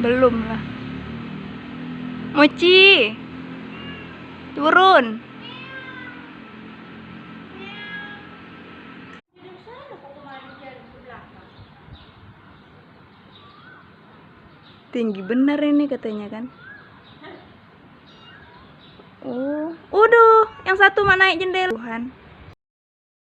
Belum lah. Mochi, turun. Tinggi bener ini katanya kan. Oh, udah, yang satu mana naik jendela. Tuhan.